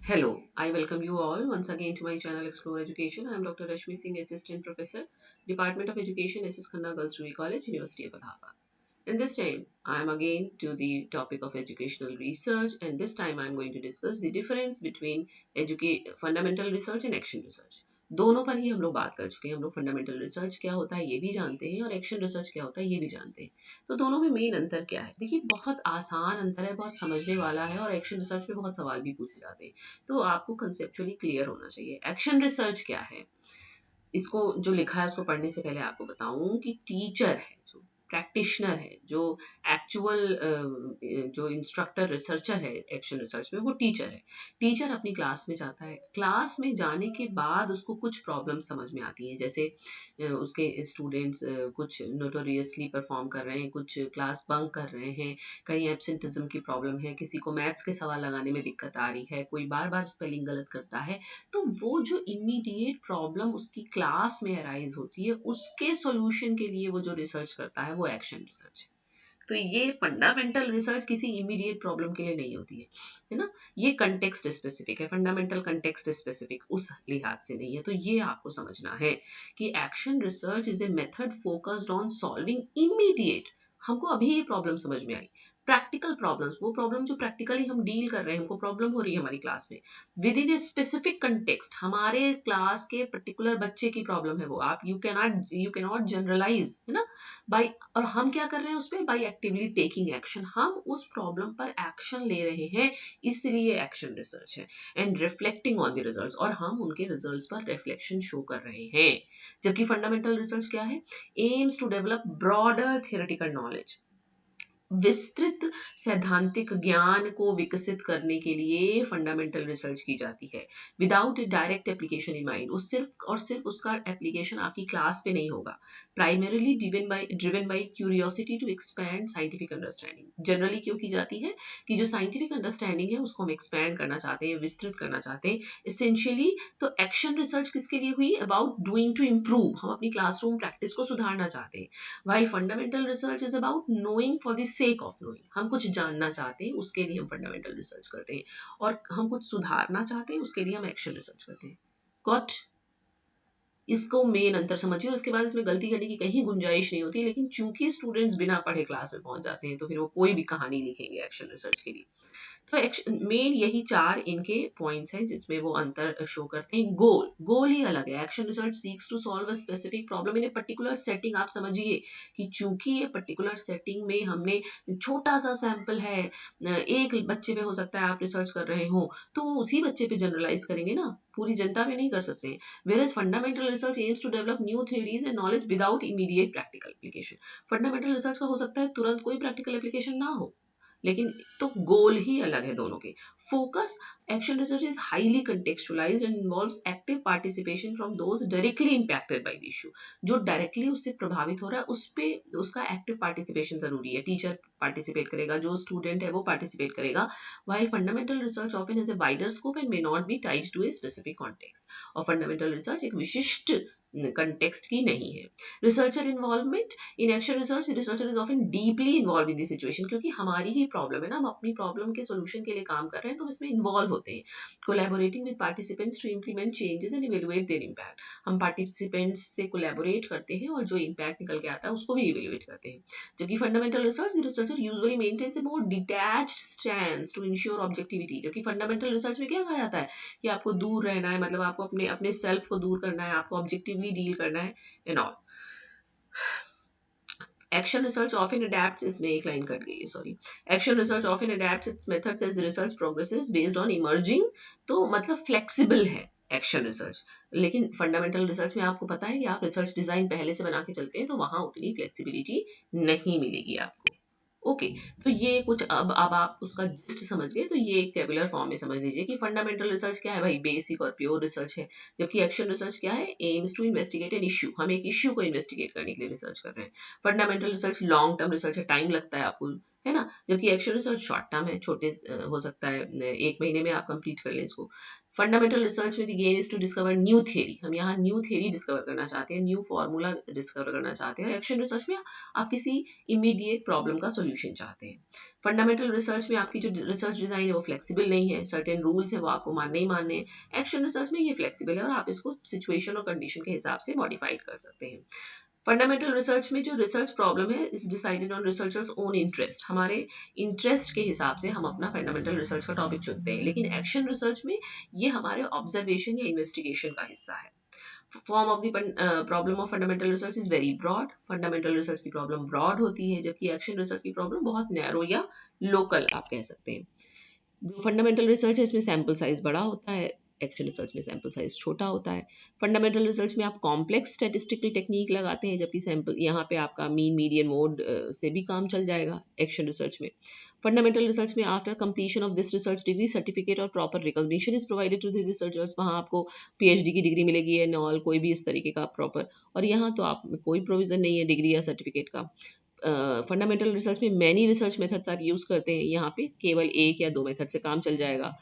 Hello, I welcome you all once again to my channel Explore Education. I am Dr. Rashmi Singh, Assistant Professor, Department of Education, SS Khanna Girls Degree College, University of Allahabad. And this time, I am again to the topic of educational research, and this time I am going to discuss the difference between fundamental research and action research. दोनों पर ही हम लोग बात कर चुके हैं। हम लोग फंडामेंटल रिसर्च क्या होता है ये भी जानते हैं और एक्शन रिसर्च क्या होता है ये भी जानते हैं। तो दोनों में मेन अंतर क्या है? देखिए, बहुत आसान अंतर है, बहुत समझने वाला है, और एक्शन रिसर्च में बहुत सवाल भी पूछे जाते हैं। तो आपको कंसेप्चुअली क्लियर होना चाहिए। एक्शन रिसर्च क्या है? इसको जो लिखा है उसको पढ़ने से पहले आपको बताऊं कि टीचर है, जो प्रैक्टिशनर है, जो एक्चुअल जो इंस्ट्रक्टर रिसर्चर है एक्शन रिसर्च में, वो टीचर है। टीचर अपनी क्लास में जाता है। क्लास में जाने के बाद उसको कुछ प्रॉब्लम समझ में आती हैं, जैसे उसके स्टूडेंट्स कुछ नोटोरियसली परफॉर्म कर रहे हैं, कुछ क्लास बंक कर रहे हैं, कहीं एब्सेंटिज्म की प्रॉब्लम है, किसी को मैथ्स के सवाल लगाने में दिक्कत आ रही है, कोई बार बार स्पेलिंग गलत करता है। तो वो जो इमीडिएट प्रॉब्लम उसकी क्लास में अराइज होती है, उसके सॉल्यूशन के लिए वो जो रिसर्च करता है वो एक्शन रिसर्च है। तो ये फंडामेंटल रिसर्च किसी इमीडिएट प्रॉब्लम के लिए नहीं होती है ना। ये कंटेक्स्ट स्पेसिफिक है, फंडामेंटल कंटेक्स्ट स्पेसिफिक उस लिहाज से नहीं है। तो ये आपको समझना है कि action research is a method focused on solving immediate, हमको अभी ये प्रॉब्लम समझ में आई, प्रैक्टिकल प्रॉब्लम्स, वो प्रॉब्लम जो प्रैक्टिकली हम डील कर रहे हैं, हमको प्रॉब्लम हो रही है हमारी क्लास में, with in a specific context, हमारे क्लास के पर्टिकुलर बच्चे की प्रॉब्लम है वो। आप यू कैनॉट जनरलाइज, है ना। बाई, और हम क्या कर रहे हैं उस पर? बाई एक्टिवली टेकिंग एक्शन, हम उस प्रॉब्लम पर एक्शन ले रहे हैं, इसलिए एक्शन रिसर्च है। And reflecting on the results, और हम उनके रिजल्ट्स पर रिफ्लेक्शन शो कर रहे हैं। जबकि फंडामेंटल रिसर्च क्या है? Aims to develop broader theoretical knowledge, विस्तृत सैद्धांतिक ज्ञान को विकसित करने के लिए फंडामेंटल रिसर्च की जाती है, without direct application in mind. उस सिर्फ और सिर्फ उसका एप्लीकेशन आपकी क्लास पे नहीं होगा। Primarily driven by curiosity to expand scientific understanding. Generally क्यों की जाती है? कि जो साइंटिफिक अंडरस्टैंडिंग है उसको हम एक्सपैंड करना चाहते हैं, विस्तृत करना चाहते हैं इसेंशियली। तो एक्शन रिसर्च किसके लिए हुई? अबाउट डूइंग टू इम्प्रूव, हम अपनी क्लासरूम प्रैक्टिस को सुधारना चाहते हैं। While fundamental research is about knowing for the sake of knowing, हम कुछ जानना चाहते हैं उसके लिए हम फंडामेंटल रिसर्च करते हैं, और हम कुछ सुधारना चाहते हैं उसके लिए हम एक्शन रिसर्च करते हैं। गॉट? इसको मेन अंतर समझिए, उसके बाद इसमें गलती करने की कहीं गुंजाइश नहीं होती। लेकिन चूंकि स्टूडेंट्स बिना पढ़े क्लास में पहुंच जाते हैं, तो फिर वो कोई भी कहानी लिखेंगे एक्शन रिसर्च के लिए। तो मेन यही चार इनके पॉइंट्स हैं जिसमें वो अंतर शो करते हैं। गोल ही अलग है। Action research seeks to solve a specific problem in a particular setting. आप समझिए कि चूंकि ये पर्टिकुलर सेटिंग में हमने छोटा सा सैंपल है, एक बच्चे पे हो सकता है आप रिसर्च कर रहे हो, तो वो उसी बच्चे पे जनरलाइज करेंगे ना, पूरी जनता पे नहीं कर सकते। Whereas fundamental research aims to develop new theories and knowledge without immediate practical application. Fundamental research का हो सकता है तुरंत कोई प्रैक्टिकल एप्लीकेशन ना हो, लेकिन तो गोल ही अलग है दोनों के। Focus, action research is highly contextualised and involves active participation from those directly impacted by the issue. जो डायरेक्टली उससे प्रभावित हो रहा है उस पे उसका एक्टिव पार्टिसिपेशन जरूरी है। टीचर पार्टिसिपेट करेगा, जो स्टूडेंट है वो पार्टिसिपेट करेगा। while fundamental research often has a wider scope and may not be tied to a specific context, और फंडामेंटल रिसर्च एक विशिष्ट कंटेक्स्ट की नहीं है। Researcher involvement, in action research researcher is often deeply involve in the situation, क्योंकि हमारी ही problem है ना, हम अपनी प्रॉब्लम के सोल्यूशन के लिए काम कर रहे हैं, तो हम इसमें इन्वॉल्व होते हैं। Collaborating with participants to implement changes and evaluate their impact, हम पार्टिसिपेंट्स से कोलैबोरेट करते हैं और जो इम्पैक्ट निकल के आता है उसको भी इवेलुएट करते हैं। जबकि fundamental research, the researcher usually maintains a more detached stance to ensure objectivity. जबकि फंडामेंटल रिसर्च में क्या कहा जाता है कि आपको दूर रहना है, मतलब आपको अपने अपने सेल्फ को दूर करना है, आपको ऑब्जेक्टिवली डील करना है and all. Action research often adapts, इसमें एक लाइन कट गई है, sorry. Action research often adapts its methods as research progresses based on emerging, तो मतलब flexible है एक्शन रिसर्च। लेकिन फंडामेंटल रिसर्च में आपको पता है कि आप रिसर्च डिजाइन पहले से बना के चलते हैं, तो वहां उतनी फ्लेक्सिबिलिटी नहीं मिलेगी आपको। ओके, तो ये कुछ अब आप उसका जिस्ट समझ गए, तो ये एक टेबुलर फॉर्म में समझ लीजिए कि फंडामेंटल रिसर्च क्या है भाई, बेसिक और प्योर रिसर्च है। जबकि एक्शन रिसर्च क्या है? Aims to investigate an issue, हम एक इश्यू को इन्वेस्टिगेट करने के लिए रिसर्च कर रहे हैं। Fundamental research long term research है, टाइम लगता है आपको, है ना, जबकि एक्शन रिसर्च शॉर्ट टर्म है, छोटे हो सकता है 1 महीने में आप कंप्लीट कर लें इसको। फंडामेंटल रिसर्च में the game is to discover new theory, हम यहाँ न्यू थ्योरी डिस्कवर करना चाहते हैं, न्यू फार्मूला डिस्कवर करना चाहते हैं। और एक्शन रिसर्च में आप किसी इमीडिएट प्रॉब्लम का सोल्यूशन चाहते हैं। फंडामेंटल रिसर्च में आपकी जो रिसर्च डिजाइन है वो फ्लेक्सिबल नहीं है, सर्टेन रूल्स है वो आपको मानने ही मानने हैं। एक्शन रिसर्च में ये फ्लेक्सिबल है और आप इसको सिचुएशन और कंडीशन के हिसाब से मॉडिफाइड कर सकते हैं। फंडामेंटल रिसर्च में जो रिसर्च प्रॉब्लम है is decided on researchers own interest, हमारे इंटरेस्ट के हिसाब से हम अपना फंडामेंटल रिसर्च का टॉपिक चुनते हैं। लेकिन एक्शन रिसर्च में ये हमारे ऑब्जर्वेशन या इन्वेस्टिगेशन का हिस्सा है। Form of the problem of fundamental research is very broad, fundamental research की प्रॉब्लम ब्रॉड होती है, जबकि एक्शन रिसर्च की प्रॉब्लम बहुत नैरो या लोकल आप कह सकते हैं। जो फंडामेंटल रिसर्च है इसमें सैम्पल साइज बड़ा होता है, एक्शन रिसर्च में सैम्पल साइज छोटा होता है। फंडामेंटल रिसर्च में आप कॉम्प्लेक्स स्टैटिस्टिकल टेक्निक लगाते हैं, जबकि सैम्पल यहाँ पे आपका मीन मीडियन मोड से भी काम चल जाएगा एक्शन रिसर्च में। फंडामेंटल रिसर्च में after completion of this research degree certificate और proper recognition is provided to the researchers, वहाँ आपको पीएचडी की डिग्री मिलेगी एंड ऑल, कोई भी इस तरीके का प्रॉपर। और यहाँ तो आप कोई प्रोविजन नहीं है डिग्री या सर्टिफिकेट का। फंडामेंटल रिसर्च में मैनी रिसर्च मेथड्स आप यूज़ करते हैं, यहाँ पे केवल 1 या 2 मेथड से काम चल जाएगा।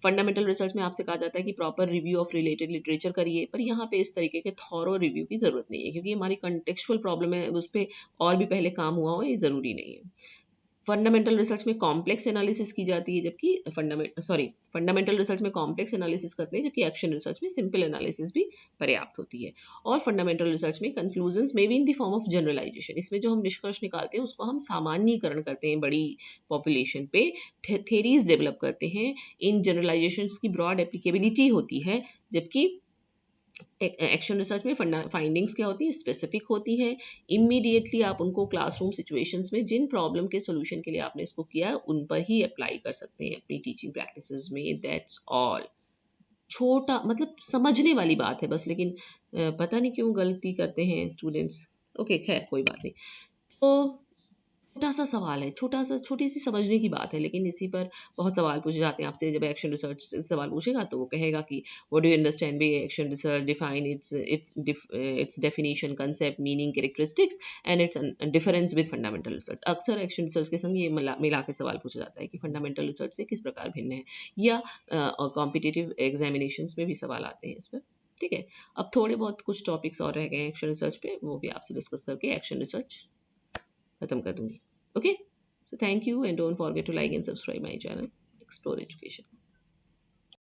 फंडामेंटल रिसर्च में आपसे कहा जाता है कि proper review of related literature करिए, पर यहाँ पे इस तरीके के थॉरो रिव्यू की जरूरत नहीं है, क्योंकि हमारी कंटेक्चुअल प्रॉब्लम है, उस पर और भी पहले काम हुआ हो ये ज़रूरी नहीं है। फंडामेंटल रिसर्च में कॉम्प्लेक्स एनालिसिस की जाती है, जबकि फंडामेंटल रिसर्च में कॉम्प्लेक्स एनालिसिस करते हैं, जबकि एक्शन रिसर्च में सिंपल एनालिसिस भी पर्याप्त होती है। और फंडामेंटल रिसर्च में conclusions may be in the form of generalisation, इसमें जो हम निष्कर्ष निकालते हैं उसको हम सामान्यीकरण करते हैं, बड़ी पॉपुलेशन पे थेरीज डेवलप करते हैं, इन जनरलाइजेशंस की ब्रॉड एप्लीकेबिलिटी होती है। जबकि एक्शन रिसर्च में फाइंडिंग्स क्या होती है, स्पेसिफिक होती है, इमीडिएटली आप उनको क्लासरूम सिचुएशंस में जिन प्रॉब्लम के सोल्यूशन के लिए आपने इसको किया उन पर ही अप्लाई कर सकते हैं अपनी टीचिंग प्रैक्टिसेस में। That's all. छोटा मतलब समझने वाली बात है बस, लेकिन पता नहीं क्यों गलती करते हैं स्टूडेंट्स। ओके खैर कोई बात नहीं। तो छोटा सा सवाल है, छोटी सी समझने की बात है, लेकिन इसी पर बहुत सवाल पूछे जाते हैं आपसे। जब एक्शन रिसर्च से सवाल पूछेगा तो वो कहेगा कि what do you understand by action research, define it's definition, concept, meaning, characteristics and it's difference with fundamental research. अक्सर एक्शन रिसर्च के संग ये मिला के सवाल पूछा जाता है कि फंडामेंटल रिसर्च से किस प्रकार भिन्न है, या कॉम्पिटिटिव एग्जामिनेशंस में भी सवाल आते हैं इस पर। ठीक है, अब थोड़े बहुत कुछ टॉपिक्स और रह गए हैं एक्शन रिसर्च पे, वो भी आपसे डिस्कस करके एक्शन रिसर्च खत्म कर दूंगी। Okay, so thank you and don't forget to like and subscribe my channel, Explore Education.